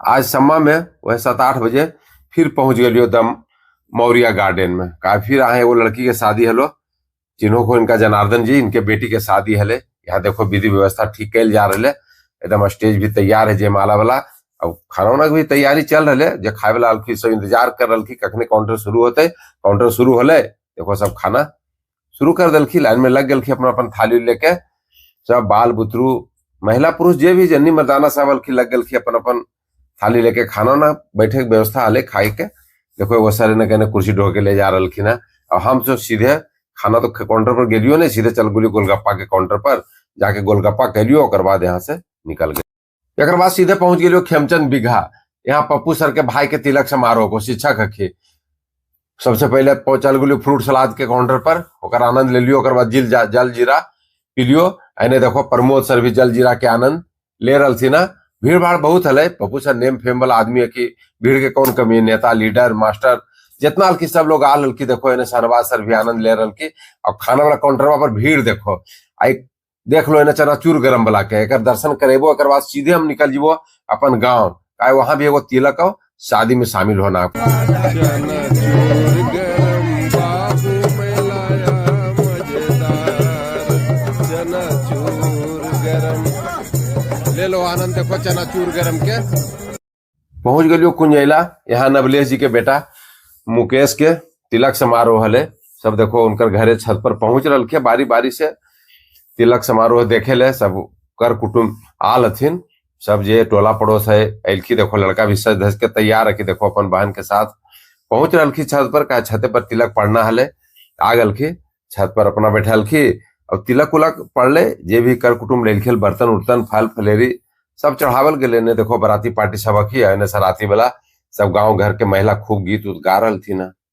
आज सम्मा में वह 7-8 बजे फिर पहुंच गए दम मौर्या गार्डन में। का फिर आए वो लड़की के शादी हलो, जिन्हों को इनका जनार्दन जी इनके बेटी के शादी हले। यहाँ देखो विधि व्यवस्था ठीक कैल जा रहे, एकदम स्टेज भी तैयार है जयमाला वाला, अब खाना वाना की भी तैयारी चल रहे। जो खाए वाला अलखी सब इंतजार कर रही कखने काउंटर शुरू होते। काउंटर शुरू होले देखो सब खाना शुरू कर दलखी, लाइन में लग गलखी अपना अपन थाली लेके। सब बाल बुतरू महिला पुरुष जे भी जन्नी मर्दाना सब अलखी लग गलखी अपन अपन थाली लेके खाना ना बैठे के व्यवस्था हले खाई के। देखो वो सारे ने कहने कुर्सी ढो के ले जा रही ना, और हम तो सीधे खाना तो काउंटर पर गेलियो नहीं, सीधे चल गुली गोलगप्पा के काउंटर पर जाके गोलगप्पा कलियो, और बाद यहाँ से निकल गए। एक बाद सीधे पहुंच गए खेमचंद बिघा, यहाँ पप्पू सर के भाई के तिलक समारोह को शिक्षक हखी। सबसे पहले चल गलियो फ्रूट सलाद के काउंटर पर, ओकर आनंद ले लियो, बाद जल जीरा पी लियो। एने देखो प्रमोद सर भी जल जीरा के आनंद ले रही थी ना। भीड़ भाड़ बहुत हले, पप्पू सर नेम फेम वाला आदमी है कि भीड़ के कौन कमी, नेता लीडर मास्टर जितना हल्की सब लोग आ ललकी। देखो इन्हें शहनवाज सर भी आनंद ले रही, और खाना वाला काउंटर पर भीड़ देखो। आई देख लो इन्हें चनाचूर गरम बला के, एक दर्शन करेबो, एक बाद सीधे हम निकल जीवो अपन गाँव। आए वहां भी एगो तिलक हो, शादी में शामिल होना। ले लो आनंद, देखो चनाचूर गरम के। पहुंच गलियो कुंजैला, यहाँ नवलेश जी के बेटा मुकेश के तिलक समारोह हले। सब देखो उनकर घरे छत पर पहुंच रखे, बारी बारी से तिलक समारोह देखे ले। सब कर कुटुम आल हथिन, सब जे टोला पड़ोस है एलखी। देखो लड़का भी सज धज के तैयार है कि देखो अपन बहन के साथ पहुंच रखी छत पर। का छते पर तिलक पड़ना हले, आ गलखी छत पर अपना बैठलखी, और तिलक उलक पड़ले। जे भी कर कुटुम लेलखिल बर्तन उर्तन फल फलेरी सब चढ़ावल गए ने। देखो बराती पार्टी सब अखी है, सराती वाला सब गांव घर के महिला खूब गीत उत गा रही थी ना।